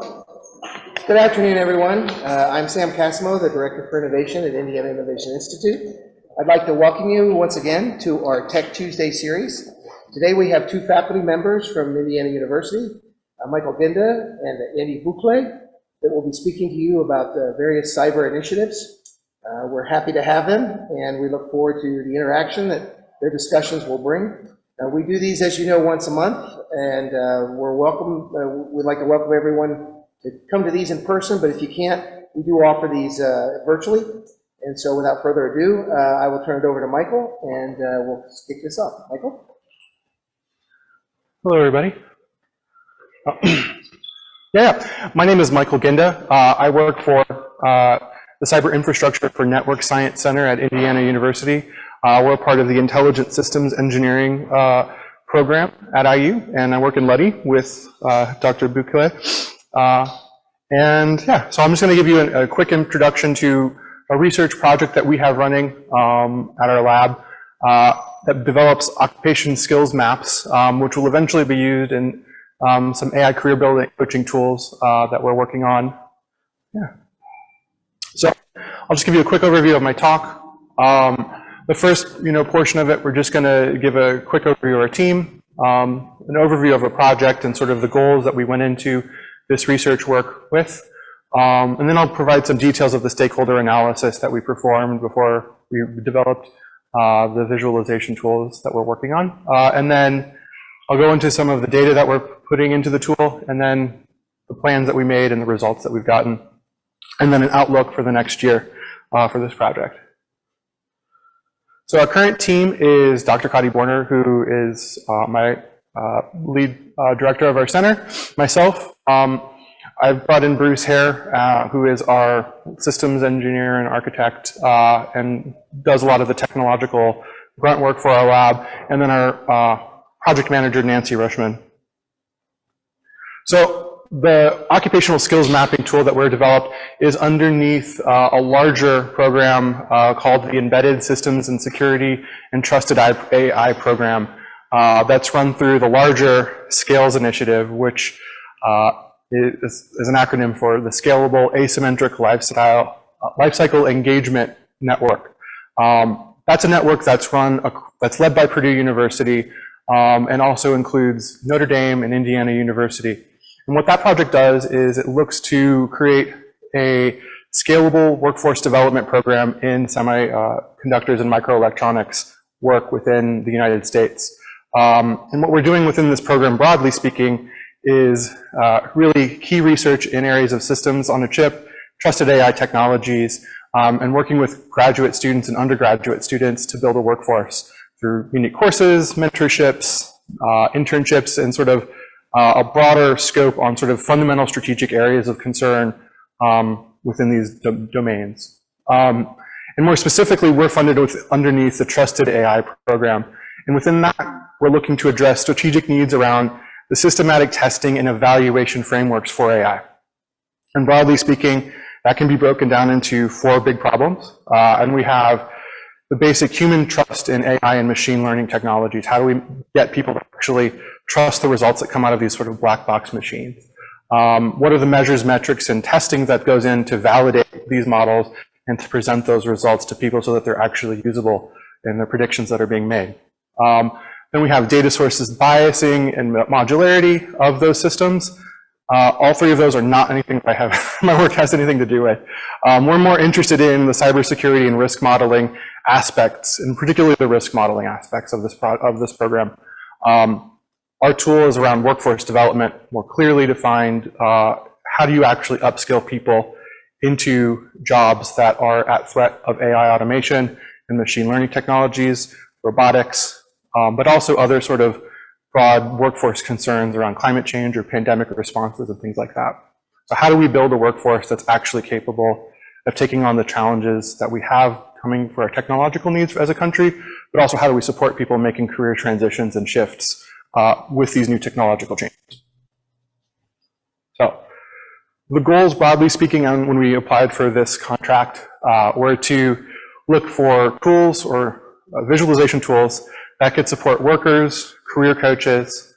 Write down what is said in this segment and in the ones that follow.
Good afternoon, everyone. I'm Sam Casimo, the Director for Innovation at Indiana Innovation Institute. I'd like to welcome you once again to our Tech Tuesday series. Today we have two faculty members from Indiana University, Michael Ginda and Andy Boucle, that will be speaking to you about various cyber initiatives. We're happy to have them, and we look forward to the interaction that their discussions will bring. We do these, as you know, once a month, and we'd like to welcome everyone to come to these in person, but if you can't, we do offer these virtually. And so without further ado, I will turn it over to Michael, and we'll kick this off. Michael? Hello, everybody. My name is Michael Ginda. I work for the Cyber Infrastructure for Network Science Center at Indiana University. We're part of the Intelligent Systems Engineering program at IU, and I work in Luddy with Dr. Boucle. So I'm just going to give you a quick introduction to a research project that we have running at our lab that develops occupation skills maps, which will eventually be used in some AI career building coaching tools that we're working on. So I'll just give you a quick overview of my talk. The first portion of it, we're just going to give a quick overview of our team, an overview of a project and sort of the goals that we went into this research work with. And then I'll provide some details of the stakeholder analysis that we performed before we developed the visualization tools that we're working on. And then I'll go into some of the data that we're putting into the tool, and then the plans that we made and the results that we've gotten, and then an outlook for the next year for this project. So our current team is Dr. Kadi Borner, who is my lead director of our center, myself. I've brought in Bruce Hare, who is our systems engineer and architect, and does a lot of the technological grunt work for our lab, and then our project manager, Nancy Rushman. So the occupational skills mapping tool that we're developed is underneath a larger program called the Embedded Systems and Security and Trusted AI program that's run through the larger SCALES initiative, which is an acronym for the Scalable Asymmetric Lifecycle Engagement Network. That's a network that's led by Purdue University and also includes Notre Dame and Indiana University. And what that project does is it looks to create a scalable workforce development program in semiconductors and microelectronics work within the United States. And what we're doing within this program, broadly speaking, is really key research in areas of systems on a chip, trusted AI technologies, and working with graduate students and undergraduate students to build a workforce through unique courses, mentorships, internships, and sort of a broader scope on sort of fundamental strategic areas of concern within these domains. And more specifically, we're funded underneath the Trusted AI program. And within that, we're looking to address strategic needs around the systematic testing and evaluation frameworks for AI. And broadly speaking, that can be broken down into 4 big problems. And we have the basic human trust in AI and machine learning technologies. How do we get people to actually trust the results that come out of these sort of black box machines? What are the measures, metrics, and testing that goes in to validate these models and to present those results to people so that they're actually usable in the predictions that are being made? Then we have data sources biasing and modularity of those systems. All 3 of those are not anything that my work has anything to do with. We're more interested in the cybersecurity and risk modeling aspects, and particularly the risk modeling aspects of this program. Our tool is around workforce development, more clearly defined. How do you actually upskill people into jobs that are at threat of AI automation and machine learning technologies, robotics, but also other sort of broad workforce concerns around climate change or pandemic responses and things like that. So how do we build a workforce that's actually capable of taking on the challenges that we have coming for our technological needs as a country, but also how do we support people making career transitions and shifts with these new technological changes? So the goals, broadly speaking, when we applied for this contract were to look for tools or visualization tools that could support workers, career coaches,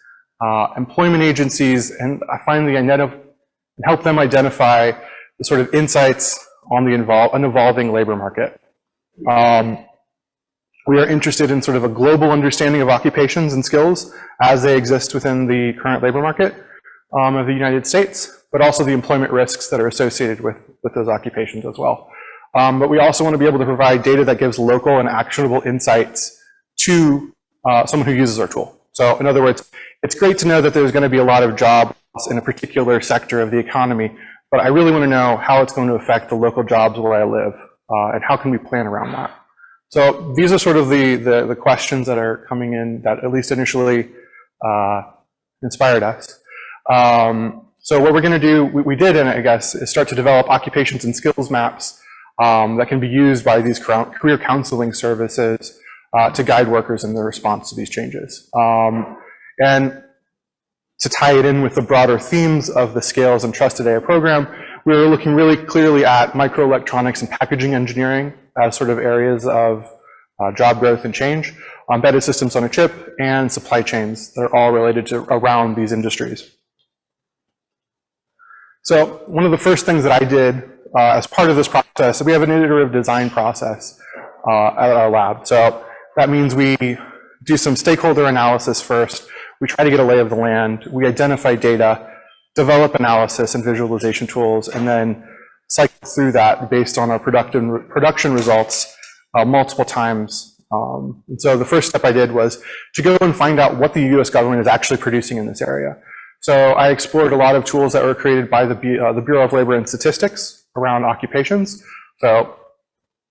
employment agencies, and I find the and help them identify the sort of insights on an evolving labor market. We are interested in sort of a global understanding of occupations and skills as they exist within the current labor market of the United States, but also the employment risks that are associated with those occupations as well. But we also want to be able to provide data that gives local and actionable insights to someone who uses our tool. So in other words, it's great to know that there's going to be a lot of jobs in a particular sector of the economy, but I really want to know how it's going to affect the local jobs where I live, and how can we plan around that. So these are sort of the questions that are coming in that at least initially inspired us. So what we're going to do, we did, and I guess, is start to develop occupations and skills maps that can be used by these career counseling services to guide workers in their response to these changes. And to tie it in with the broader themes of the Scales and Trusted AI program, we were looking really clearly at microelectronics and packaging engineering as sort of areas of job growth and change, embedded systems on a chip, and supply chains that are all related to around these industries. So one of the first things that I did as part of this process, we have an iterative design process at our lab. So that means we do some stakeholder analysis first. We try to get a lay of the land. We identify data, develop analysis and visualization tools, and then cycle through that based on our production results multiple times. And so the first step I did was to go and find out what the US government is actually producing in this area. So I explored a lot of tools that were created by the Bureau of Labor and Statistics around occupations. So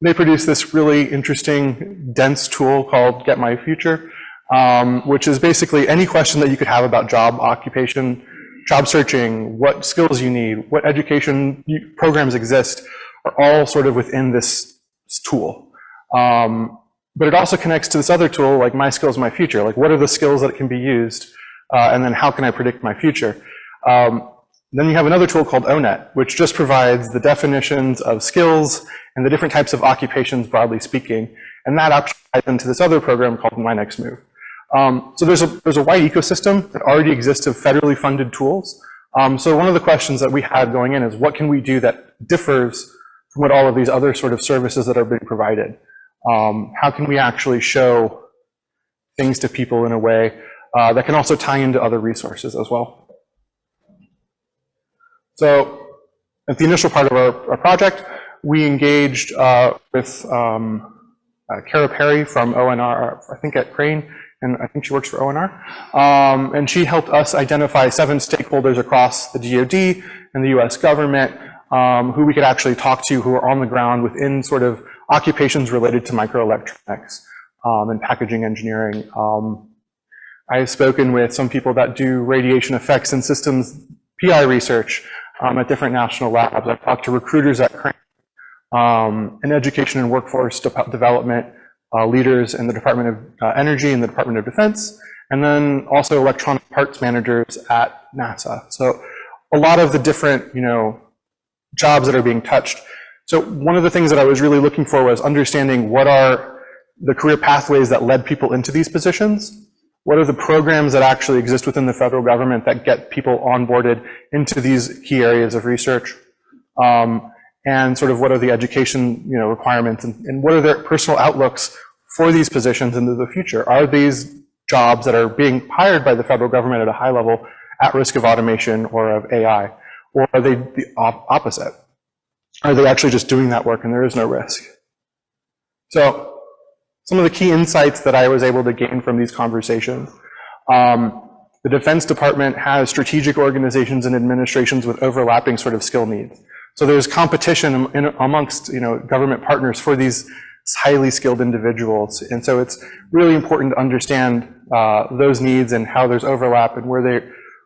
they produced this really interesting, dense tool called Get My Future, which is basically any question that you could have about job, occupation, job searching, what skills you need, what education programs exist, are all sort of within this tool. But it also connects to this other tool like My Skills, My Future. Like, what are the skills that can be used? And then how can I predict my future? Then you have another tool called ONET, which just provides the definitions of skills and the different types of occupations, broadly speaking. And that actually ties into this other program called My Next Move. So there's a wide ecosystem that already exists of federally funded tools. So one of the questions that we had going in is, what can we do that differs from what all of these other sort of services that are being provided? How can we actually show things to people in a way that can also tie into other resources as well? So at the initial part of our project, we engaged with Kara Perry from ONR, I think at Crane, and I think she works for ONR. And she helped us identify 7 stakeholders across the DoD and the US government who we could actually talk to, who are on the ground within sort of occupations related to microelectronics and packaging engineering. I have spoken with some people that do radiation effects and systems PI research at different national labs. I've talked to recruiters at Crane, and education and workforce development leaders in the Department of Energy and the Department of Defense, and then also electronic parts managers at NASA. So a lot of the different, jobs that are being touched. So one of the things that I was really looking for was understanding what are the career pathways that led people into these positions. What are the programs that actually exist within the federal government that get people onboarded into these key areas of research? And sort of what are the education requirements, and what are their personal outlooks for these positions into the future? Are these jobs that are being hired by the federal government at a high level at risk of automation or of AI? Or are they the opposite? Are they actually just doing that work and there is no risk? So some of the key insights that I was able to gain from these conversations. The Defense Department has strategic organizations and administrations with overlapping sort of skill needs. So there's competition amongst government partners for these highly skilled individuals. And so it's really important to understand those needs and how there's overlap and where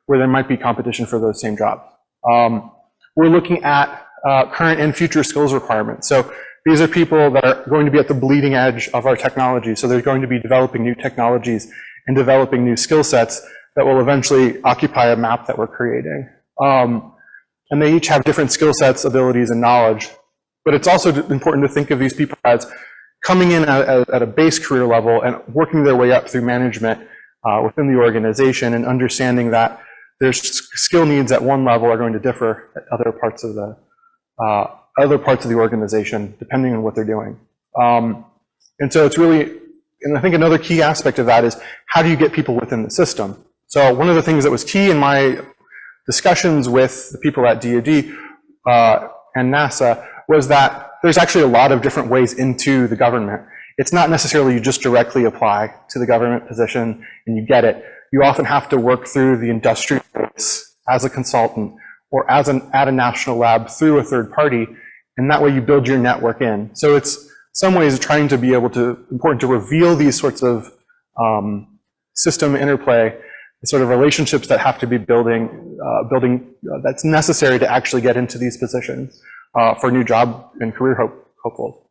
there might be competition for those same jobs. We're looking at current and future skills requirements. So these are people that are going to be at the bleeding edge of our technology. So they're going to be developing new technologies and developing new skill sets that will eventually occupy a map that we're creating. And they each have different skill sets, abilities, and knowledge. But it's also important to think of these people as coming in at a base career level and working their way up through management within the organization, and understanding that their skill needs at one level are going to differ at other parts of the organization, depending on what they're doing. And so it's really, and I think another key aspect of that is how do you get people within the system? So one of the things that was key in my discussions with the people at DoD and NASA was that there's actually a lot of different ways into the government. It's not necessarily you just directly apply to the government position and you get it. You often have to work through the industrial base as a consultant or at a national lab through a third party, and that way you build your network in. So it's some ways trying to be important to reveal these sorts of system interplay, the sort of relationships that have to be building that's necessary to actually get into these positions for new job and career hopefuls.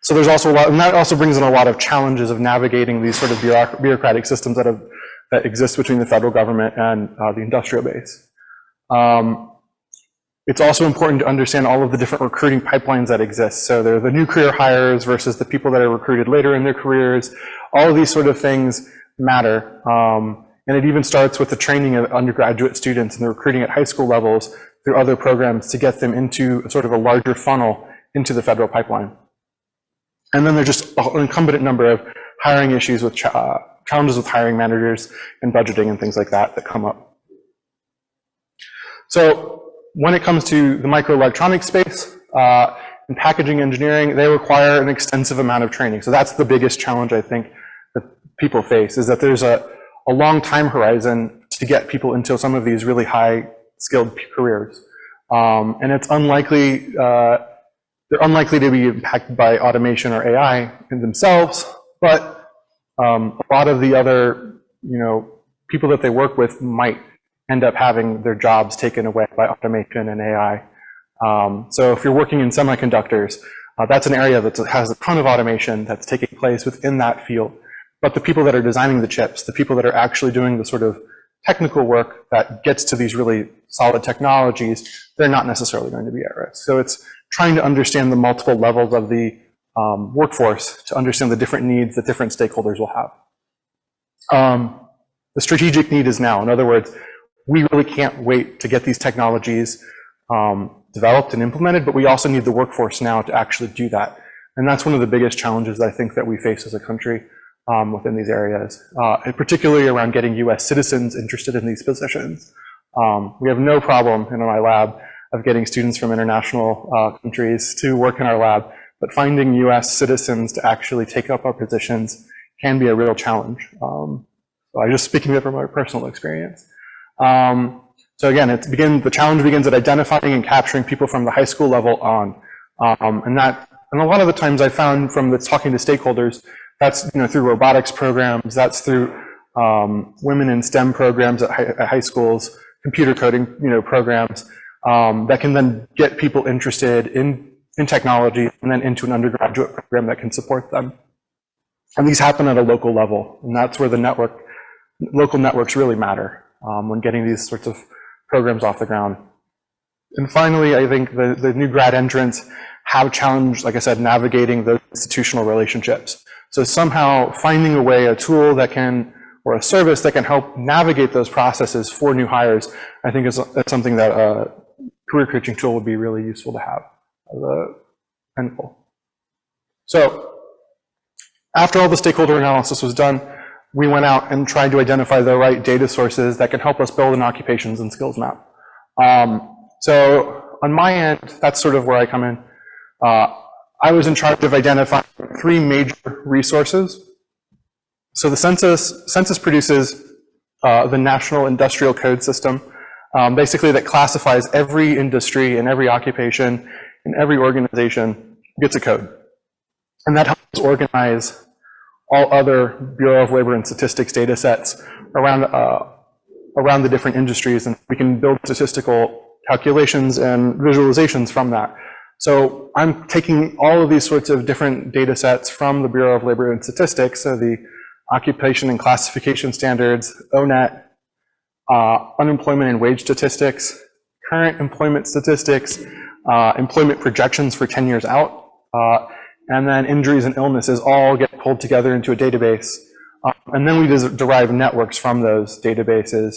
So there's also a lot, and that also brings in a lot of challenges of navigating these sort of bureaucratic systems that exist between the federal government and the industrial base. It's also important to understand all of the different recruiting pipelines that exist. So there are the new career hires versus the people that are recruited later in their careers. All of these sort of things matter. And it even starts with the training of undergraduate students and the recruiting at high school levels through other programs to get them into sort of a larger funnel into the federal pipeline. And then there's just an incumbent number of hiring issues with challenges with hiring managers and budgeting and things like that come up. So when it comes to the microelectronics space and packaging engineering, they require an extensive amount of training. So that's the biggest challenge I think that people face, is that there's a long time horizon to get people into some of these really high skilled careers. And it's unlikely, they're unlikely to be impacted by automation or AI in themselves, but a lot of the other, people that they work with might end up having their jobs taken away by automation and AI. So if you're working in semiconductors, that's an area that has a ton of automation that's taking place within that field. But the people that are designing the chips, the people that are actually doing the sort of technical work that gets to these really solid technologies, they're not necessarily going to be at risk. So it's trying to understand the multiple levels of the workforce to understand the different needs that different stakeholders will have. The strategic need is now. In other words, we really can't wait to get these technologies developed and implemented, but we also need the workforce now to actually do that. And that's one of the biggest challenges I think that we face as a country within these areas, and particularly around getting US citizens interested in these positions. We have no problem in my lab of getting students from international countries to work in our lab, but finding US citizens to actually take up our positions can be a real challenge. So I'm just speaking from my personal experience. So again, the challenge begins at identifying and capturing people from the high school level on. And a lot of the times I found from talking to stakeholders, that's through robotics programs, that's through women in STEM programs at high schools, computer coding programs that can then get people interested in technology and then into an undergraduate program that can support them. And these happen at a local level, and that's where the local networks really matter when getting these sorts of programs off the ground. And finally, I think the new grad entrants have challenged, like I said, navigating those institutional relationships. So somehow finding a way, a tool or a service that can help navigate those processes for new hires, I think that's something that a career coaching tool would be really useful to have as an end goal. So after all the stakeholder analysis was done, we went out and tried to identify the right data sources that can help us build an occupations and skills map. So on my end, that's sort of where I come in. I was in charge of identifying 3 major resources. So the census produces the National Industrial Code System, basically that classifies every industry and every occupation and every organization gets a code. And that helps organize all other Bureau of Labor and Statistics data sets around the different industries, and we can build statistical calculations and visualizations from that. So I'm taking all of these sorts of different data sets from the Bureau of Labor and Statistics, so the Occupation and Classification Standards, ONET, unemployment and wage statistics, current employment statistics, employment projections for 10 years out, and then injuries and illnesses all get pulled together into a database And then we derive networks from those databases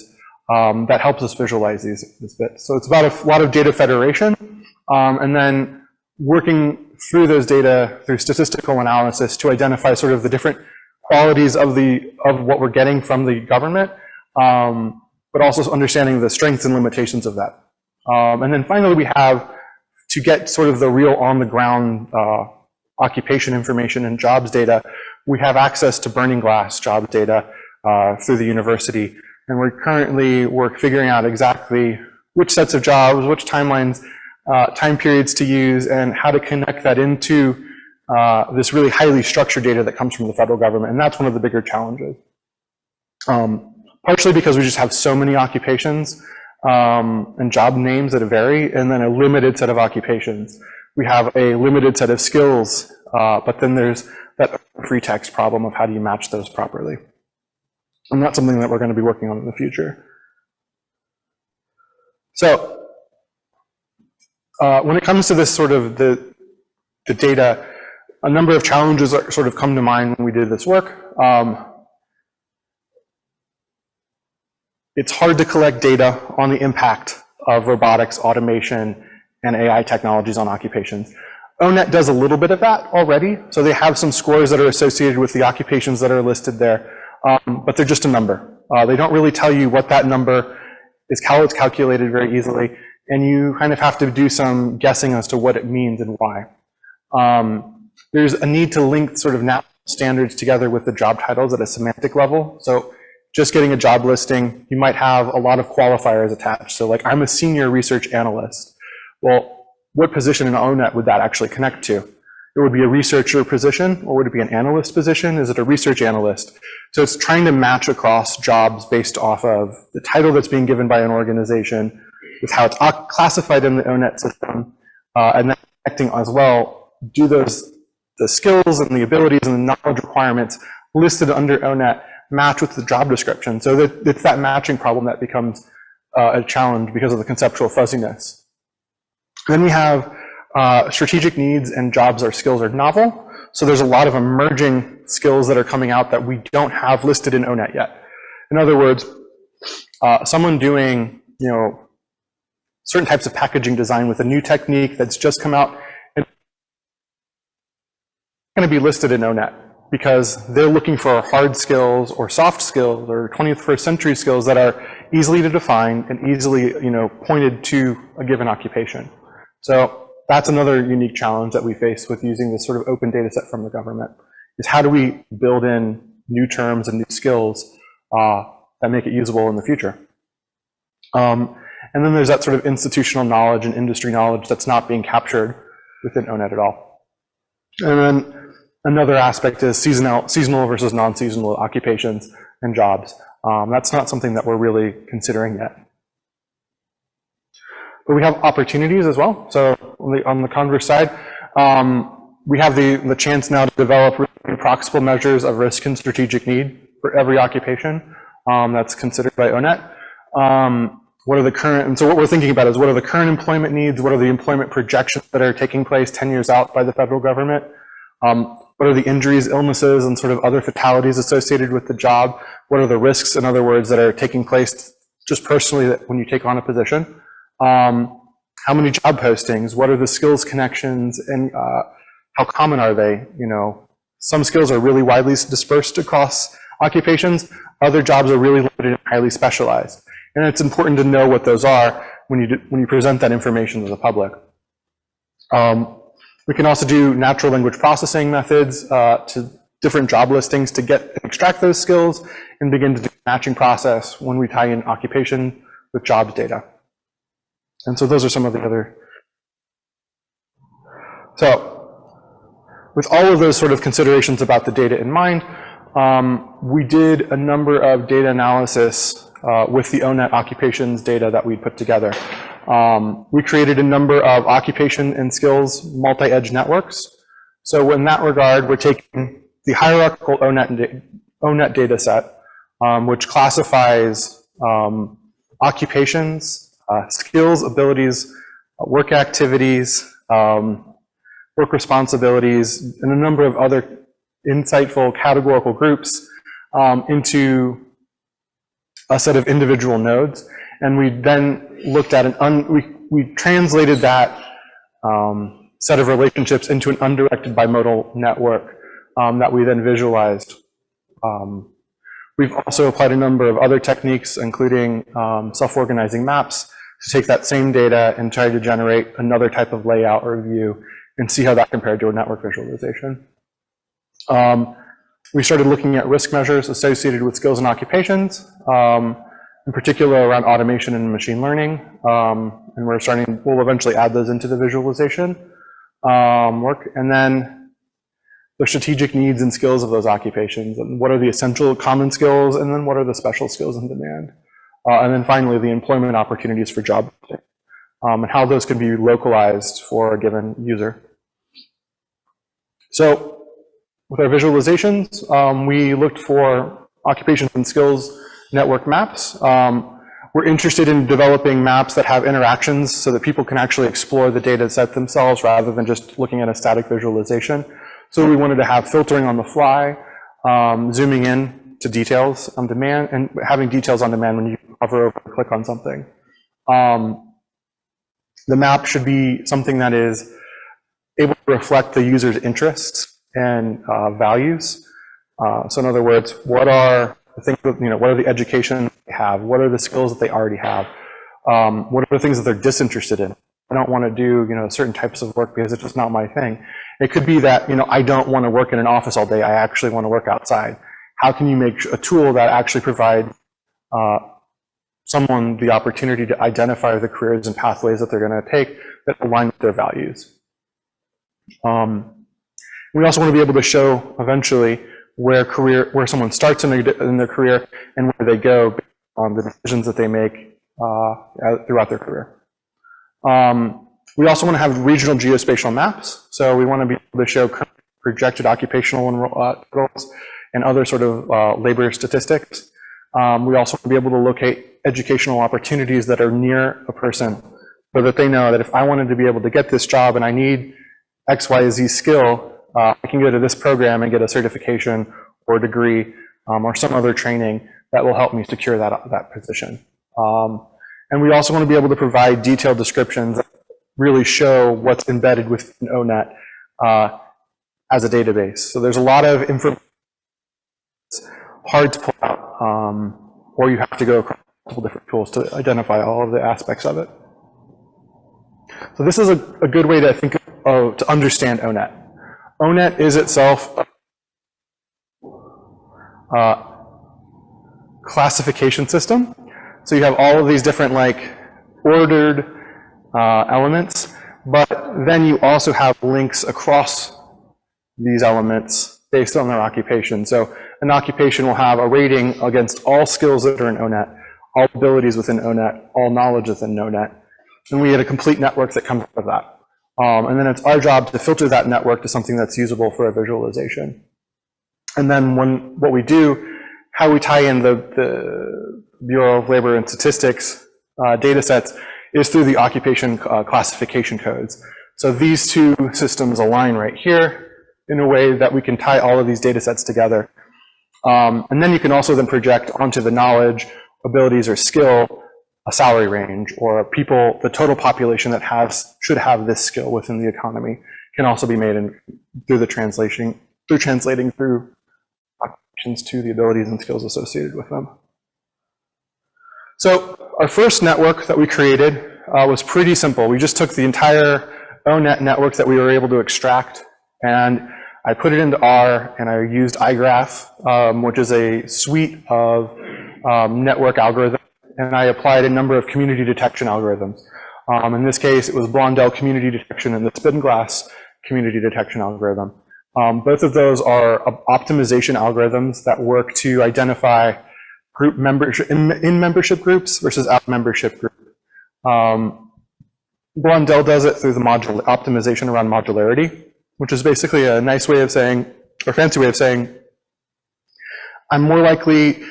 that helps us visualize this bit. So it's about a lot of data federation, and then working through those data through statistical analysis to identify sort of the different qualities of what we're getting from the government, but also understanding the strengths and limitations of that. And then finally, we have to get sort of the real on-the-ground occupation information and jobs data. We have access to burning glass jobs data through the university, and we're currently figuring out exactly which sets of jobs, which timelines, time periods to use, and how to connect that into this really highly structured data that comes from the federal government, and that's one of the bigger challenges. Partially because we just have so many occupations and job names that vary, and then a limited set of occupations. We have a limited set of skills, but then there's that free text problem of how do you match those properly. And that's something that we're going to be working on in the future. So when it comes to this sort of the data, a number of challenges sort of come to mind when we did this work. It's hard to collect data on the impact of robotics, automation, and AI technologies on occupations. ONET does a little bit of that already, so they have some scores that are associated with the occupations that are listed there, but they're just a number. They don't really tell you what that number is, how it's calculated very easily, and you kind of have to do some guessing as to what it means and why. There's a need to link sort of national standards together with the job titles at a semantic level. So just getting a job listing, you might have a lot of qualifiers attached. So like, I'm a senior research analyst. Well, what position in ONET would that actually connect to? It would be a researcher position, or would it be an analyst position? Is it a research analyst? So it's trying to match across jobs based off of the title that's being given by an organization, with how it's classified in the ONET system, and then connecting as well, do the skills and the abilities and the knowledge requirements listed under ONET match with the job description. So that it's that matching problem that becomes a challenge because of the conceptual fuzziness. Then we have strategic needs and jobs or skills are novel. So there's a lot of emerging skills that are coming out that we don't have listed in ONET yet. In other words, someone doing, certain types of packaging design with a new technique that's just come out, it's going to be listed in ONET because they're looking for hard skills or soft skills or 21st century skills that are easily to define and easily, pointed to a given occupation. So that's another unique challenge that we face with using this sort of open data set from the government, is how do we build in new terms and new skills that make it usable in the future. And then there's that sort of institutional knowledge and industry knowledge that's not being captured within ONET at all. And then another aspect is seasonal versus non-seasonal occupations and jobs. That's not something that we're really considering yet. But we have opportunities as well. So on the converse side, we have the chance now to develop really proximal measures of risk and strategic need for every occupation that's considered by ONET. What are the current, and so what we're thinking about is what are the current employment needs, what are the employment projections that are taking place 10 years out by the federal government, what are the injuries, illnesses, and sort of other fatalities associated with the job, what are the risks, in other words, that are taking place just personally when you take on a position, how many job postings, what are the skills connections, and how common are they? Some skills are really widely dispersed across occupations, other jobs are really limited and highly specialized. And it's important to know what those are when you present that information to the public. We can also do natural language processing methods to different job listings to extract those skills and begin to do a matching process when we tie in occupation with jobs data. And so those are some of the other. So with all of those sort of considerations about the data in mind, we did a number of data analysis with the ONET occupations data that we put together. We created a number of occupation and skills multi-edge networks. So in that regard, we're taking the hierarchical ONET data set, which classifies occupations, skills, abilities, work activities, work responsibilities, and a number of other insightful categorical groups into a set of individual nodes, and we then looked at we translated that set of relationships into an undirected bimodal network that we then visualized. We've also applied a number of other techniques, including self-organizing maps, to take that same data and try to generate another type of layout or view and see how that compared to a network visualization. We started looking at risk measures associated with skills and occupations, in particular around automation and machine learning, and we'll eventually add those into the visualization work. And then the strategic needs and skills of those occupations, and what are the essential common skills, and then what are the special skills in demand. And then finally, the employment opportunities for job and how those can be localized for a given user. So with our visualizations, we looked for occupations and skills network maps. We're interested in developing maps that have interactions so that people can actually explore the data set themselves rather than just looking at a static visualization. So we wanted to have filtering on the fly, zooming in to details on demand, and having details on demand when you hover over and click on something. The map should be something that is able to reflect the user's interests and values. So in other words, what are the things that, what are the education they have? What are the skills that they already have? What are the things that they're disinterested in? I don't want to do, certain types of work because it's just not my thing. It could be that, I don't want to work in an office all day. I actually want to work outside. How can you make a tool that actually provides someone the opportunity to identify the careers and pathways that they're going to take that align with their values? We also want to be able to show eventually where someone starts in their career and where they go based on the decisions that they make throughout their career. We also want to have regional geospatial maps. So we want to be able to show projected occupational roles and other sort of labor statistics. We also want to be able to locate educational opportunities that are near a person so that they know that if I wanted to be able to get this job and I need X, Y, Z skill, I can go to this program and get a certification or degree or some other training that will help me secure that position. And we also want to be able to provide detailed descriptions that really show what's embedded within ONET as a database. So there's a lot of information that's hard to pull out, or you have to go across multiple different tools to identify all of the aspects of it. So this is a good way to think of, to understand ONET. ONET is itself a classification system. So you have all of these different ordered elements, but then you also have links across these elements based on their occupation. So an occupation will have a rating against all skills that are in ONET, all abilities within ONET, all knowledge within ONET, and we get a complete network that comes out of that. And then it's our job to filter that network to something that's usable for a visualization. And then what we do, how we tie in the Bureau of Labor and Statistics data sets is through the occupation classification codes. So these two systems align right here in a way that we can tie all of these data sets together. And then you can also then project onto the knowledge, abilities, or skill a salary range, or the total population that should have this skill within the economy can also be made through translating through occupations to the abilities and skills associated with them. So our first network that we created was pretty simple. We just took the entire ONET network that we were able to extract, and I put it into R, and I used iGraph, which is a suite of network algorithms, and I applied a number of community detection algorithms. In this case, it was Blondel community detection and the Spinglass community detection algorithm. Both of those are optimization algorithms that work to identify group membership in membership groups versus out membership groups. Blondel does it through the optimization around modularity, which is basically a nice way of saying, or fancy way of saying, I'm more likely,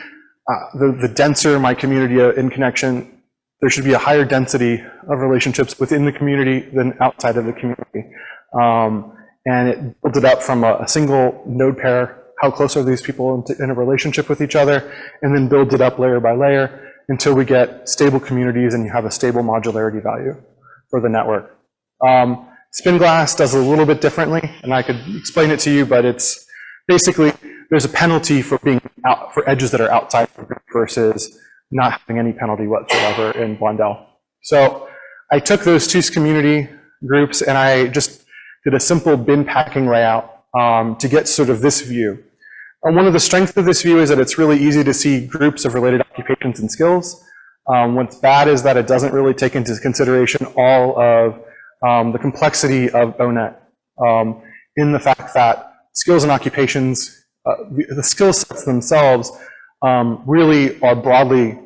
the denser my community in connection, there should be a higher density of relationships within the community than outside of the community. And it builds it up from a single node pair how close are these people in a relationship with each other, and then builds it up layer by layer until we get stable communities and you have a stable modularity value for the network. Spinglass does it a little bit differently, and I could explain it to you, but it's basically there's a penalty for being out for edges that are outside of the group versus not having any penalty whatsoever in Blondel. So I took those two community groups and I just did a simple bin packing layout to get sort of this view. And one of the strengths of this view is that it's really easy to see groups of related occupations and skills. What's bad is that it doesn't really take into consideration all of the complexity of ONET in the fact that skills and occupations, the skill sets themselves really are broadly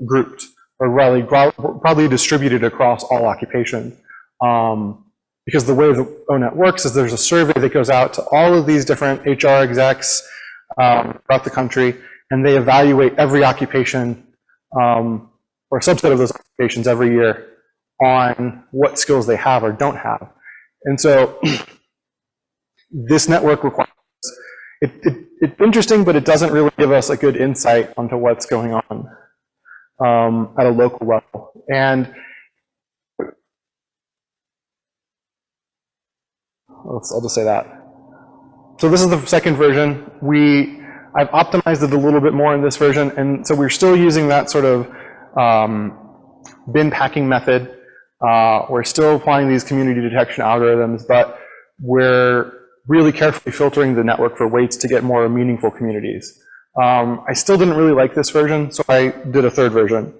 grouped or really broadly distributed across all occupations. Because the way the ONET works is there's a survey that goes out to all of these different HR execs throughout the country, and they evaluate every occupation or a subset of those occupations every year on what skills they have or don't have. And so this network requires, it's interesting, but it doesn't really give us a good insight onto what's going on at a local level. And I'll just say that. So this is the second version. I've optimized it a little bit more in this version, and so we're still using that sort of bin packing method. We're still applying these community detection algorithms, but we're really carefully filtering the network for weights to get more meaningful communities. I still didn't really like this version, so I did a third version.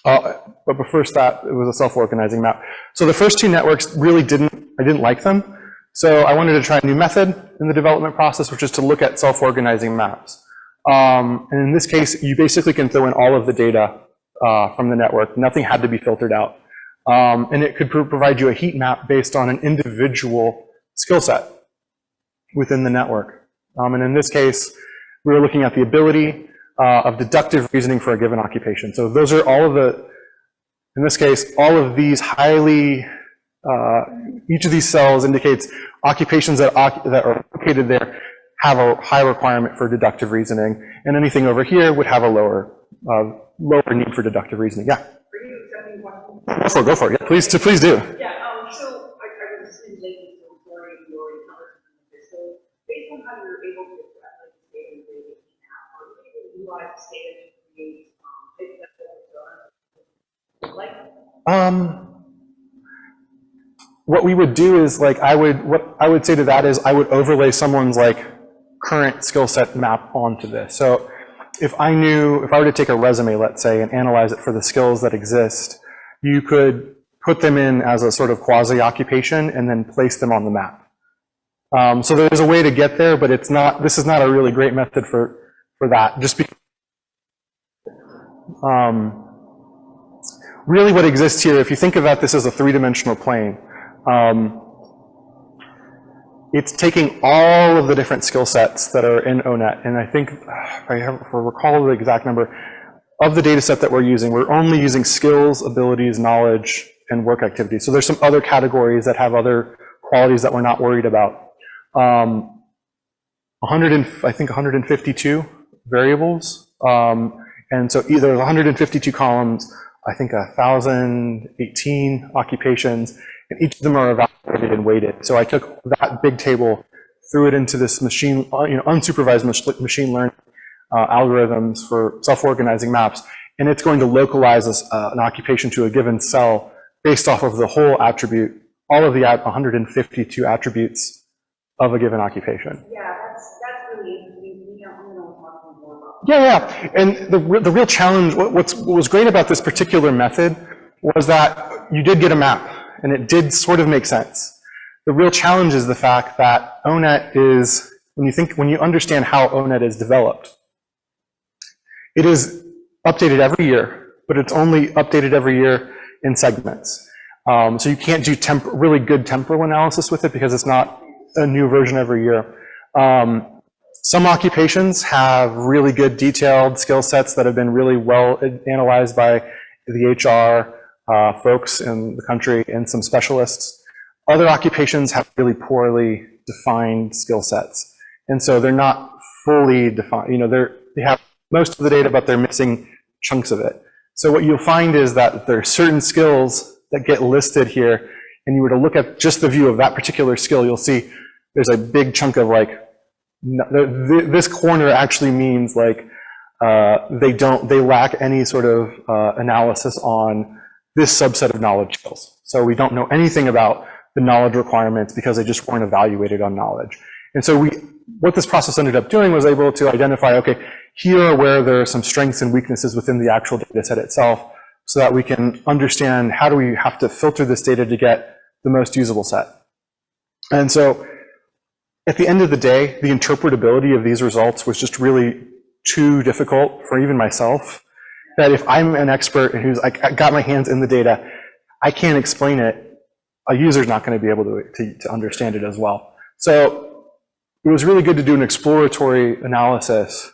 But first that, it was a self-organizing map. So the first two networks really I didn't like them. So I wanted to try a new method in the development process, which is to look at self-organizing maps. And in this case, you basically can throw in all of the data from the network. Nothing had to be filtered out. And it could provide you a heat map based on an individual skill set within the network. And in this case, we were looking at the ability of deductive reasoning for a given occupation. So those are all of in this case, all of these highly, each of these cells indicates occupations that are located there have a high requirement for deductive reasoning, and anything over here would have a lower need for deductive reasoning. Yeah. Are you accepting questions? Go for it. Yeah, please do. Yeah. So I was in late, so sorry if you already covered this. So based on how you're able to extract data and data now, are you able to utilize data to create what we would do is what I would say to that is I would overlay someone's current skill set map onto this. So if I were to take a resume, let's say, and analyze it for the skills that exist, you could put them in as a sort of quasi-occupation and then place them on the map. So there's a way to get there, but this is not a really great method for that. Just because really what exists here, if you think about this as a three-dimensional plane, it's taking all of the different skill sets that are in ONET, and I think, if I recall the exact number, of the data set that we're using, we're only using skills, abilities, knowledge, and work activities. So there's some other categories that have other qualities that we're not worried about. I think 152 variables, and so either 152 columns, I think 1,018 occupations, and each of them are evaluated and weighted. So I took that big table, threw it into this unsupervised machine learning algorithms for self-organizing maps, and it's going to localize an occupation to a given cell based off of the whole attribute, all of the 152 attributes of a given occupation. Yeah, that's really interesting. I'm going to talk more about that. Yeah. And the real challenge, what was great about this particular method was that you did get a map, and it did sort of make sense. The real challenge is the fact that ONET is, when you understand how ONET is developed, it is updated every year, but it's only updated every year in segments. So you can't do really good temporal analysis with it because it's not a new version every year. Some occupations have really good detailed skill sets that have been really well analyzed by the HR folks in the country and some specialists. Other occupations have really poorly defined skill sets. And so they're not fully defined. They have most of the data, but they're missing chunks of it. So what you'll find is that there are certain skills that get listed here, and you were to look at just the view of that particular skill, you'll see there's a big chunk of like, this corner actually means like they lack any sort of analysis on this subset of knowledge skills. So we don't know anything about the knowledge requirements because they just weren't evaluated on knowledge. And so what this process ended up doing was able to identify, okay, here are where there are some strengths and weaknesses within the actual data set itself, so that we can understand how do we have to filter this data to get the most usable set. And so at the end of the day, the interpretability of these results was just really too difficult for even myself, that if I'm an expert and I got my hands in the data, I can't explain it, a user's not going to be able to understand it as well. So it was really good to do an exploratory analysis,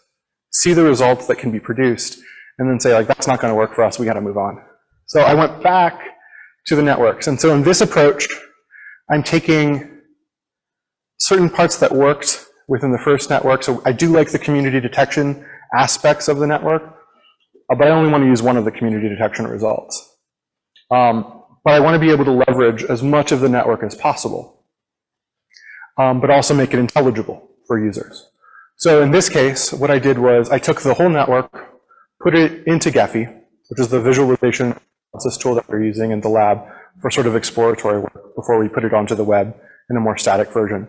see the results that can be produced, and then say, like, that's not going to work for us, we got to move on. So I went back to the networks. And so in this approach, I'm taking certain parts that worked within the first network. So I do like the community detection aspects of the network, but I only want to use one of the community detection results. But I want to be able to leverage as much of the network as possible, but also make it intelligible for users. So in this case, what I did was I took the whole network, put it into Gephi, which is the visualization analysis tool that we're using in the lab for sort of exploratory work before we put it onto the web in a more static version.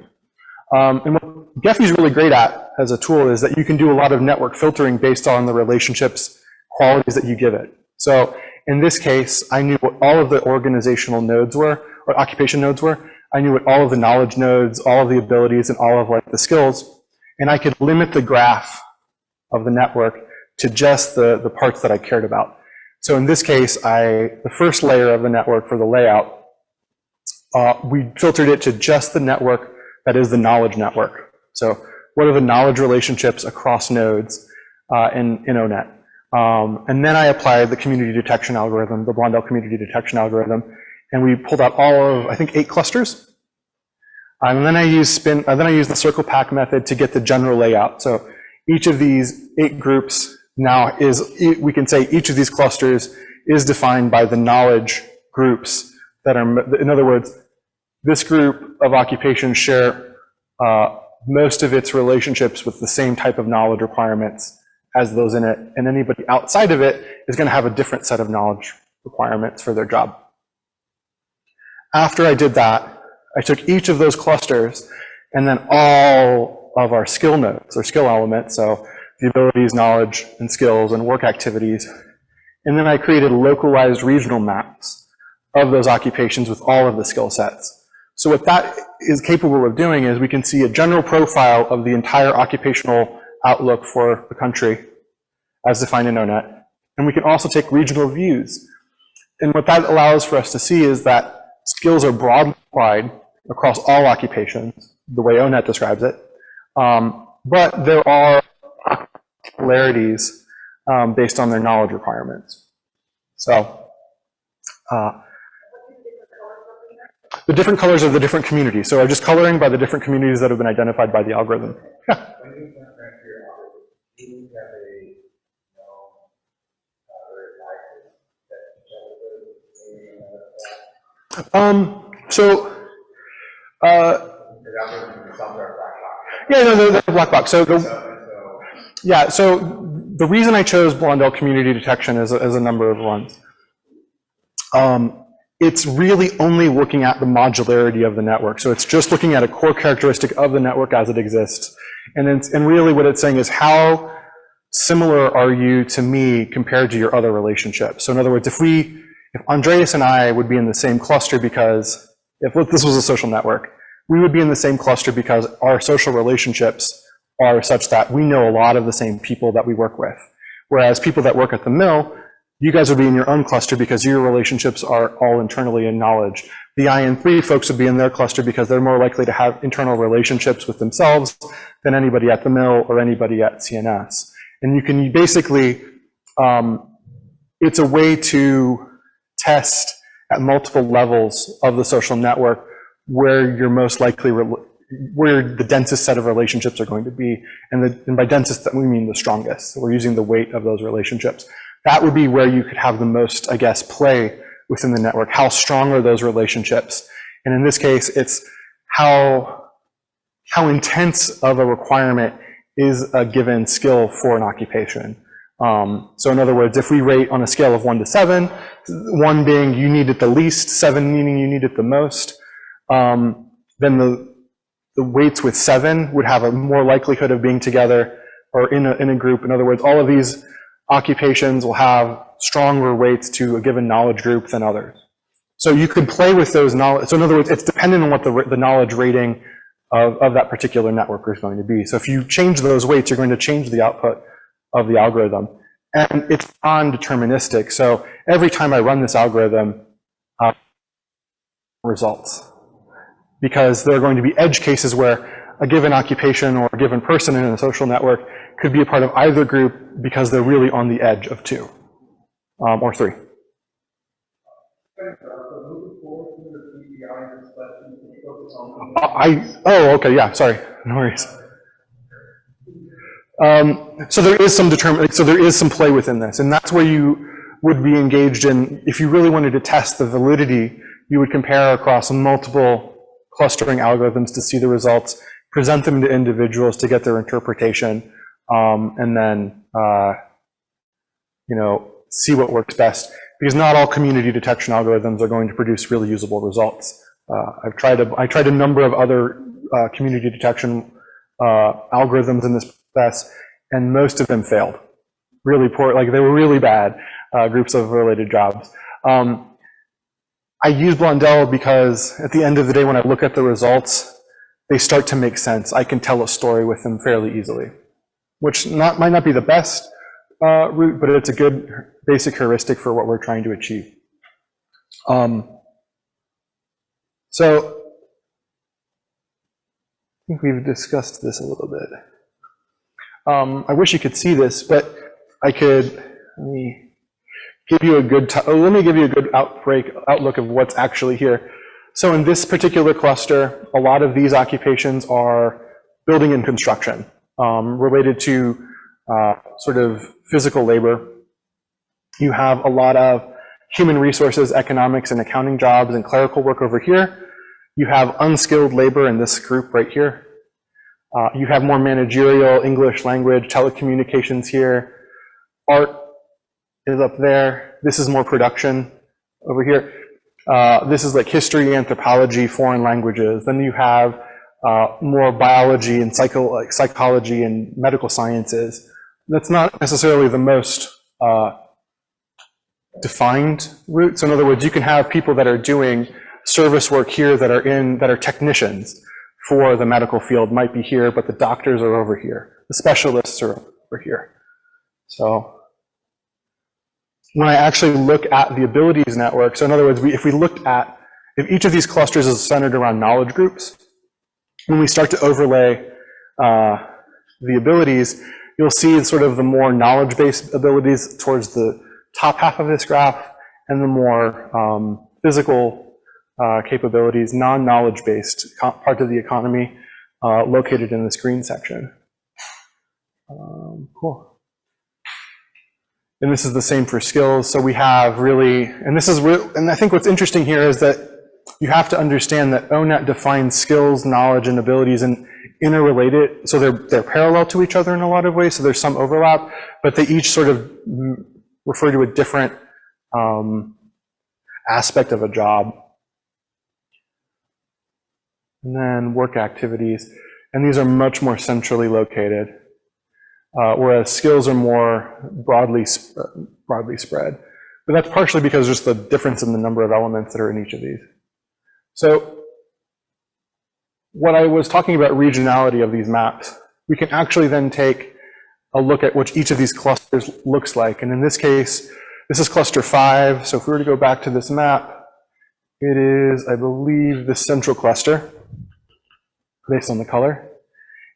And what Gephi is really great at as a tool is that you can do a lot of network filtering based on the relationships, qualities that you give it. So in this case, I knew what all of the organizational nodes were, or occupation nodes were. I knew what all of the knowledge nodes, all of the abilities, and all of like the skills. And I could limit the graph of the network to just the parts that I cared about. So in this case, the first layer of the network for the layout, we filtered it to just the network that is the knowledge network. So what are the knowledge relationships across nodes in ONet? And then I applied the community detection algorithm, the Blondel community detection algorithm, and we pulled out all of, I think, 8 clusters. And then I used the circle pack method to get the general layout. So each of these 8 groups now we can say each of these clusters is defined by the knowledge groups that are, in other words, this group of occupations share most of its relationships with the same type of knowledge requirements as those in it, and anybody outside of it is going to have a different set of knowledge requirements for their job. After I did that, I took each of those clusters and then all of our skill nodes or skill elements, so the abilities, knowledge, and skills and work activities, and then I created localized regional maps of those occupations with all of the skill sets. So what that is capable of doing is we can see a general profile of the entire occupational outlook for the country as defined in ONet. And we can also take regional views. And what that allows for us to see is that skills are broadly applied across all occupations, the way ONet describes it. But there are similarities based on their knowledge requirements. So the different colors of the different communities. So I'm just coloring by the different communities that have been identified by the algorithm. Yeah, no, they're black box. So the reason I chose Blondel community detection is a number of ones. It's really only looking at the modularity of the network. So it's just looking at a core characteristic of the network as it exists. And really what it's saying is, how similar are you to me compared to your other relationships? So in other words, if Andreas and I would be in the same cluster because, if this was a social network, we would be in the same cluster because our social relationships are such that we know a lot of the same people that we work with. Whereas people that work at the mill, you guys would be in your own cluster because your relationships are all internally in knowledge. The IN3 folks would be in their cluster because they're more likely to have internal relationships with themselves than anybody at the mill or anybody at CNS. And you can basically, it's a way to test at multiple levels of the social network where your most likely where the densest set of relationships are going to be. And by densest, we mean the strongest. So we're using the weight of those relationships. That would be where you could have the most, I guess, play within the network. How strong are those relationships? And in this case, it's how intense of a requirement is a given skill for an occupation. So in other words, if we rate on a scale of 1 to 7, 1 being you need it the least, 7 meaning you need it the most, then the weights with 7 would have a more likelihood of being together or in a group. In other words, all of these occupations will have stronger weights to a given knowledge group than others. So you could play with those knowledge. So in other words, it's dependent on what the knowledge rating of that particular network is going to be. So if you change those weights, you're going to change the output of the algorithm. And it's non-deterministic. So every time I run this algorithm, results. Because there are going to be edge cases where a given occupation or a given person in a social network could be a part of either group because they're really on the edge of 2 or 3. Okay, yeah, sorry, no worries. So there is some play within this, and that's where you would be engaged in. If you really wanted to test the validity, you would compare across multiple clustering algorithms to see the results, present them to individuals to get their interpretation, and then see what works best. Because not all community detection algorithms are going to produce really usable results. I tried a number of other community detection algorithms in this process, and most of them failed. Really poor, like they were really bad groups of related jobs. I use Blondel because at the end of the day, when I look at the results, they start to make sense. I can tell a story with them fairly easily, which might not be the best route, but it's a good basic heuristic for what we're trying to achieve. So I think we've discussed this a little bit. I wish you could see this, but I could. Let me give you a good outlook of what's actually here. So in this particular cluster, a lot of these occupations are building and construction, related to sort of physical labor. You have a lot of human resources, economics, and accounting jobs and clerical work over here. You have unskilled labor in this group right here. You have more managerial, English language, telecommunications here. Art is up there. This is more production over here. This is like history, anthropology, foreign languages. Then you have more biology and psychology and medical sciences. That's not necessarily the most defined route. So in other words, you can have people that are doing service work here that are technicians for the medical field might be here, but the doctors are over here. The specialists are over here. So when I actually look at the abilities network, so in other words, if each of these clusters is centered around knowledge groups, when we start to overlay the abilities, you'll see sort of the more knowledge-based abilities towards the top half of this graph, and the more physical capabilities, non-knowledge-based part of the economy located in this green section. Cool. And this is the same for skills. So we have really, and I think what's interesting here is that you have to understand that ONET defines skills, knowledge, and abilities and interrelated. So they're parallel to each other in a lot of ways. So there's some overlap, but they each sort of refer to a different aspect of a job. And then work activities, and these are much more centrally located, whereas skills are more broadly spread. But that's partially because just the difference in the number of elements that are in each of these. So what I was talking about regionality of these maps, we can actually then take a look at what each of these clusters looks like. And in this case, this is cluster 5. So if we were to go back to this map, it is, I believe, the central cluster based on the color.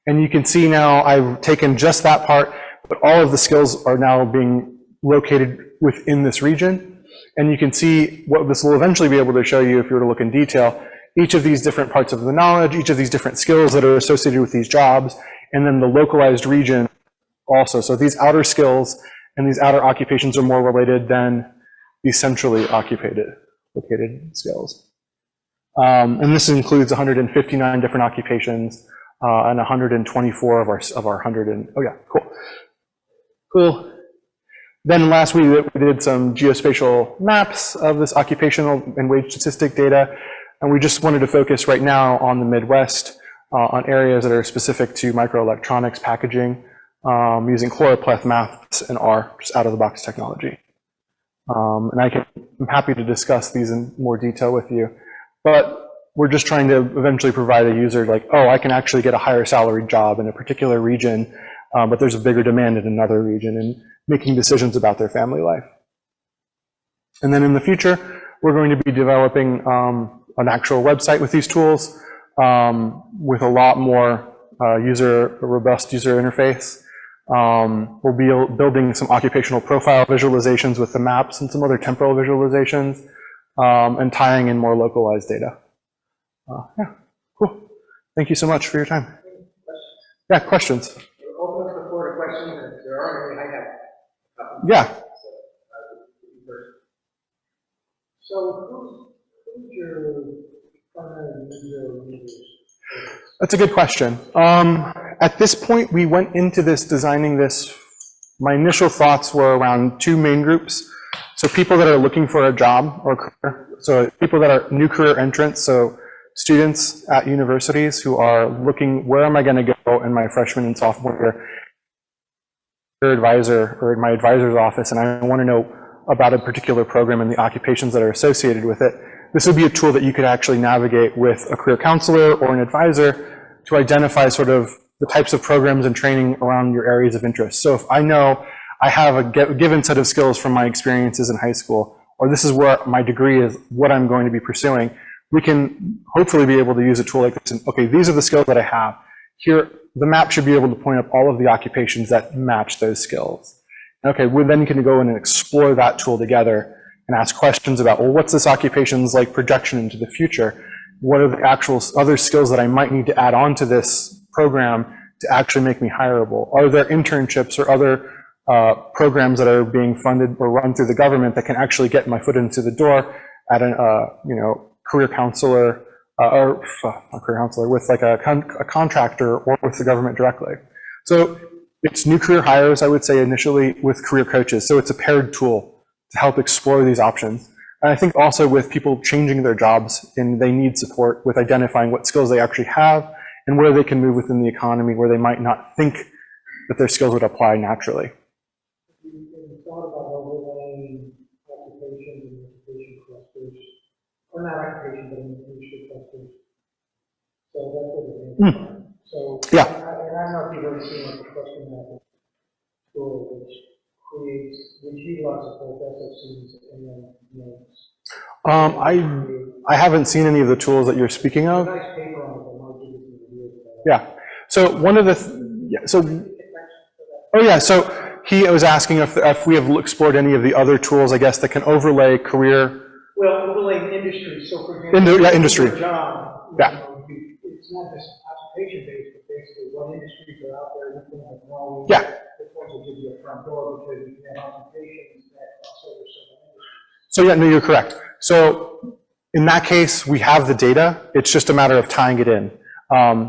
And you can see now I've taken just that part, but all of the skills are now being located within this region. And you can see what this will eventually be able to show you if you were to look in detail each of these different parts of the knowledge, each of these different skills that are associated with these jobs, and then the localized region also. So these outer skills and these outer occupations are more related than these centrally located skills. And this includes 159 different occupations and 124 of our 100 and, oh yeah, cool. Then last week we did some geospatial maps of this occupational and wage statistic data, and we just wanted to focus right now on the Midwest, on areas that are specific to microelectronics packaging, using chloropleth maths and R, just out-of-the-box technology. And I'm happy to discuss these in more detail with you, but we're just trying to eventually provide a user like, oh, I can actually get a higher salaried job in a particular region, but there's a bigger demand in another region, and making decisions about their family life. And then in the future, we're going to be developing an actual website with these tools, with a lot more robust user interface. We'll be building some occupational profile visualizations with the maps and some other temporal visualizations, and tying in more localized data. Yeah, cool. Thank you so much for your time. Yeah, questions? Open up the floor to questions, if there are any. I have. Yeah. So who's your primary user? That's a good question. At this point, we went into this, designing this, my initial thoughts were around two main groups. So people that are looking for a job or career, so people that are new career entrants, so students at universities who are looking, where am I going to go in my freshman and sophomore year? Advisor or in my advisor's office, and I want to know about a particular program and the occupations that are associated with it. This would be a tool that you could actually navigate with a career counselor or an advisor to identify sort of the types of programs and training around your areas of interest. So if I know I have a given set of skills from my experiences in high school, or this is where my degree is, what I'm going to be pursuing, we can hopefully be able to use a tool like this and, okay, these are the skills that I have. Here, the map should be able to point up all of the occupations that match those skills. Okay, well, then you can go in and explore that tool together and ask questions about, well, what's this occupation's like projection into the future? What are the actual other skills that I might need to add on to this program to actually make me hireable? Are there internships or other programs that are being funded or run through the government that can actually get my foot into the door at a career counselor, or a career counselor, with like a contractor or with the government directly. So it's new career hires, I would say, initially with career coaches. So it's a paired tool to help explore these options. And I think also with people changing their jobs, and they need support with identifying what skills they actually have and where they can move within the economy where they might not think that their skills would apply naturally. Have you thought about overlaying occupation and occupation clusters? Or not occupation, but industry clusters. So that's what it is. So, yeah. And I don't know if you've ever seen like the cluster map tool, which utilizes both SOCs and then nodes. I haven't seen any of the tools that you're speaking of. Nice paper on it, but I'll give you some ideas about it. Yeah. So one of the, so he was asking if we have explored any of the other tools, I guess, that can overlay career. Well, overlaying industry. So for example, industry. Job, it's not just occupation-based, but basically what industries are out there, which ones have knowledge. Yeah. Which ones will give you a front door, because you can have occupations that cross over several industries. So yeah, no, you're correct. So in that case, we have the data. It's just a matter of tying it in.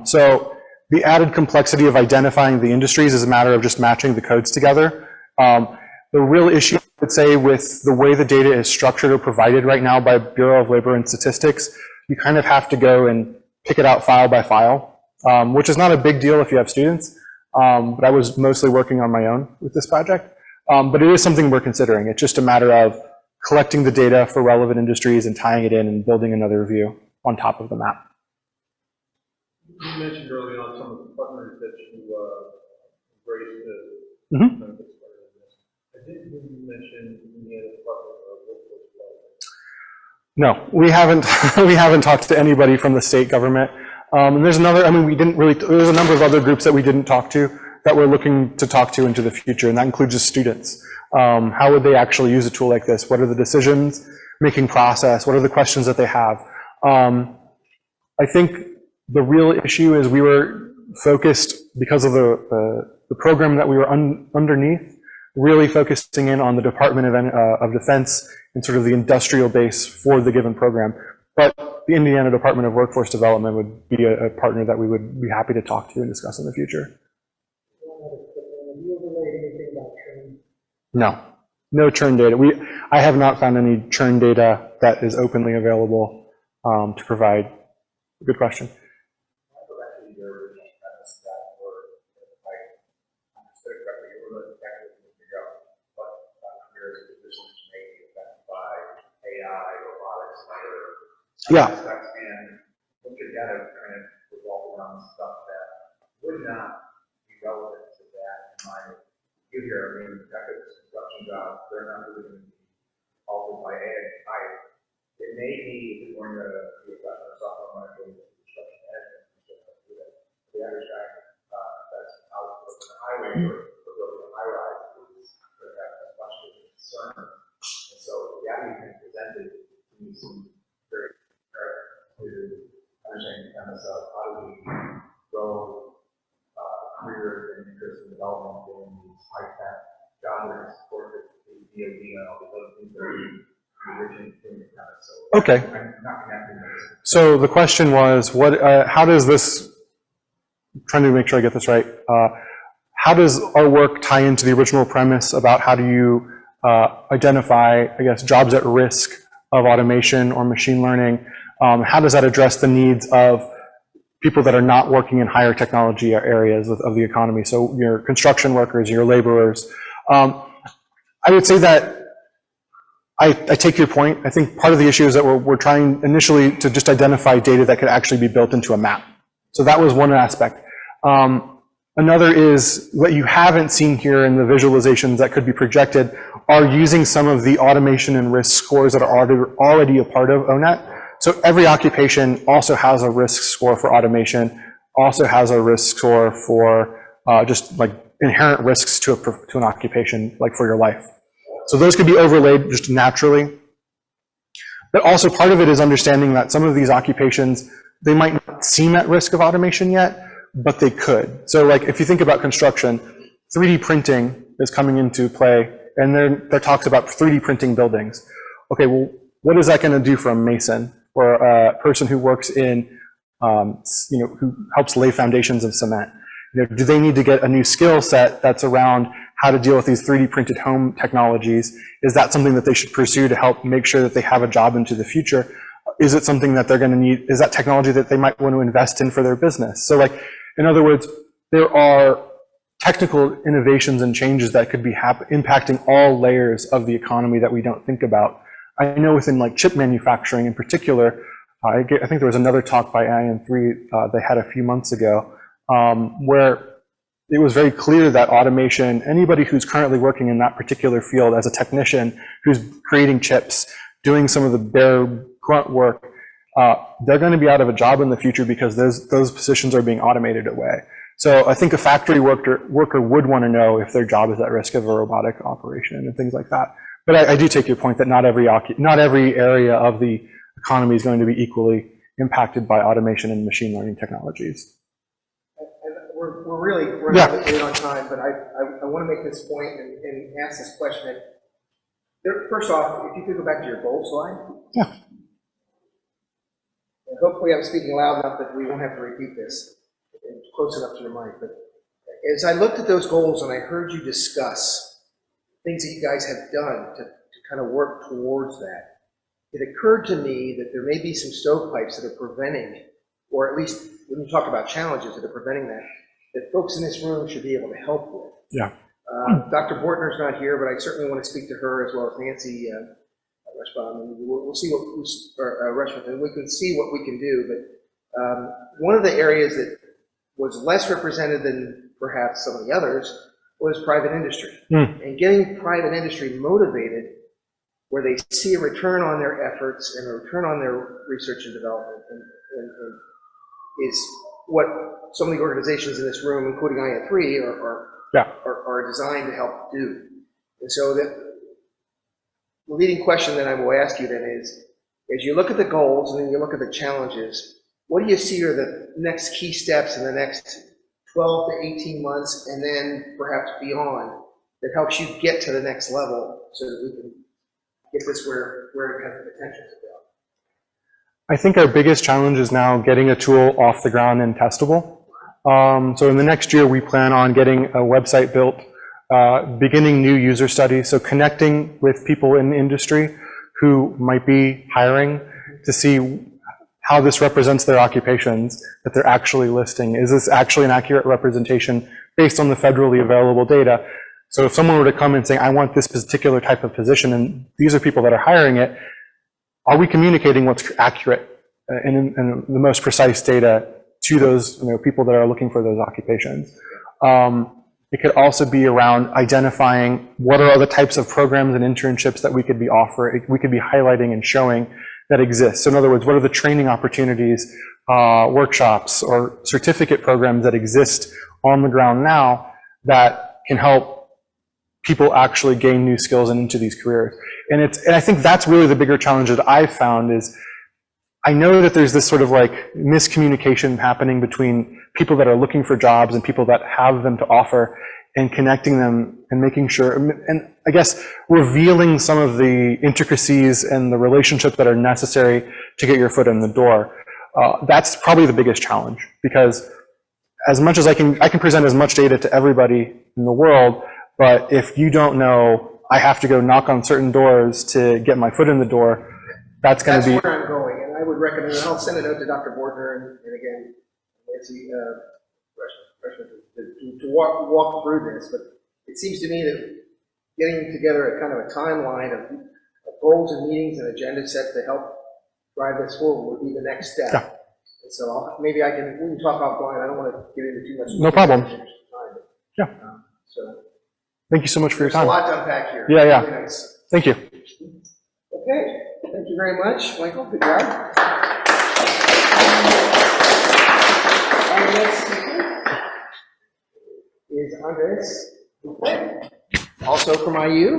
So the added complexity of identifying the industries is a matter of just matching the codes together. The real issue, I would say, with the way the data is structured or provided right now by Bureau of Labor and Statistics, you kind of have to go and pick it out file by file, which is not a big deal if you have students. But I was mostly working on my own with this project. But it is something we're considering. It's just a matter of collecting the data for relevant industries and tying it in and building another view on top of the map. You mentioned early on some of the partners that you embraced the benefits part of this. I didn't hear you mention any other partners or workforce partners. No, we haven't. We haven't talked to anybody from the state government. And there's another. I mean, we didn't really. There's a number of other groups that we didn't talk to that we're looking to talk to into the future, and that includes just students. How would they actually use a tool like this? What are the decisions-making process? What are the questions that they have? I think the real issue is we were focused, because of the program that we were underneath, really focusing in on the Department of Defense and sort of the industrial base for the given program. But the Indiana Department of Workforce Development would be a partner that we would be happy to talk to and discuss in the future. Have you overlaid anything about training? No, no churn data. I have not found any churn data that is openly available to provide. Good question. Yeah. And look at that kind of revolve around stuff that would not be relevant to that in my view here. I mean, back at this construction job, they're not really going to be altered by AI. It may be if it's going to be a software market, construction management, the other guy that's out on the highway or building a high rise is going to have a bunch of concern. And so the idea can present it to me some very to understand the premise of how do we grow careers and interest in development in these high-tech jobs that support the DoD and all the other things that are enriching the premise. So okay. I'm not connecting those. So the question was, how does this, I'm trying to make sure I get this right, how does our work tie into the original premise about how do you identify, I guess, jobs at risk of automation or machine learning? How does that address the needs of people that are not working in higher technology areas of the economy? So your construction workers, your laborers. I would say that I take your point. I think part of the issue is that we're trying initially to just identify data that could actually be built into a map. So that was one aspect. Another is what you haven't seen here in the visualizations that could be projected are using some of the automation and risk scores that are already a part of ONET. So every occupation also has a risk score for automation, also has a risk score for just like inherent risks to an occupation, like for your life. So those could be overlaid just naturally. But also part of it is understanding that some of these occupations, they might not seem at risk of automation yet, but they could. So like if you think about construction, 3D printing is coming into play, and there talks about 3D printing buildings. Okay, well, what is that going to do for a mason or a person who works in, who helps lay foundations of cement? Do they need to get a new skill set that's around how to deal with these 3D printed home technologies? Is that something that they should pursue to help make sure that they have a job into the future? Is it something that they're going to need? Is that technology that they might want to invest in for their business? So like, in other words, there are technical innovations and changes that could be impacting all layers of the economy that we don't think about. I know within like chip manufacturing in particular, I think there was another talk by IM3 they had a few months ago where it was very clear that automation, anybody who's currently working in that particular field as a technician who's creating chips, doing some of the bare grunt work, they're going to be out of a job in the future because those positions are being automated away. So I think a factory worker would want to know if their job is at risk of a robotic operation and things like that. But I do take your point that not every area of the economy is going to be equally impacted by automation and machine learning technologies. And we're really running a bit late on time, but I want to make this point and ask this question. First off, if you could go back to your goal slide. Yeah. And hopefully I'm speaking loud enough that we won't have to repeat this. It's close enough to the mic. But as I looked at those goals and I heard you discuss things that you guys have done to kind of work towards that, it occurred to me that there may be some stovepipes that are preventing, or at least when you talk about challenges that are preventing that folks in this room should be able to help with. Yeah. Dr. Bortner's not here, but I certainly want to speak to her as well as Nancy Rushbaum, and we'll see and we can see what we can do. But one of the areas that was less represented than perhaps some of the others was private industry. And getting private industry motivated where they see a return on their efforts and a return on their research and development and is what some of the organizations in this room, including IN3, are designed to help do. And so the leading question that I will ask you then is, as you look at the goals and then you look at the challenges, what do you see are the next key steps in the next 12 to 18 months, and then perhaps beyond, that helps you get to the next level so that we can get this where it has the potential to go? I think our biggest challenge is now getting a tool off the ground and testable. So in the next year, we plan on getting a website built, beginning new user studies, so connecting with people in the industry who might be hiring to see how this represents their occupations that they're actually listing. Is this actually an accurate representation based on the federally available data? So if someone were to come and say, I want this particular type of position, and these are people that are hiring it, are we communicating what's accurate and the most precise data to those people that are looking for those occupations? It could also be around identifying what are other types of programs and internships that we could be offering, we could be highlighting and showing that exist. So in other words, what are the training opportunities, workshops, or certificate programs that exist on the ground now that can help people actually gain new skills and into these careers? And I think that's really the bigger challenge that I've found is, I know that there's this sort of like miscommunication happening between people that are looking for jobs and people that have them to offer, and connecting them and making sure, and I guess revealing some of the intricacies and the relationships that are necessary to get your foot in the door. That's probably the biggest challenge, because as much as I can present as much data to everybody in the world, but if you don't know, I have to go knock on certain doors to get my foot in the door, that's going to be... That's where I'm going, and I would recommend, and I'll send a note to Dr. Bordner and again, Nancy, to walk through this, but it seems to me that getting together a kind of a timeline of goals and meetings and agenda sets to help drive this forward would be the next step. Yeah. And so maybe we can talk offline. I don't want to get into too much. No problem. Yeah. So thank you so much for your there's a time. lot to unpack here. Yeah, yeah. Really nice. Thank you. Okay. Thank you very much, Michael. Good job. Our next speaker is Andres, also from IU.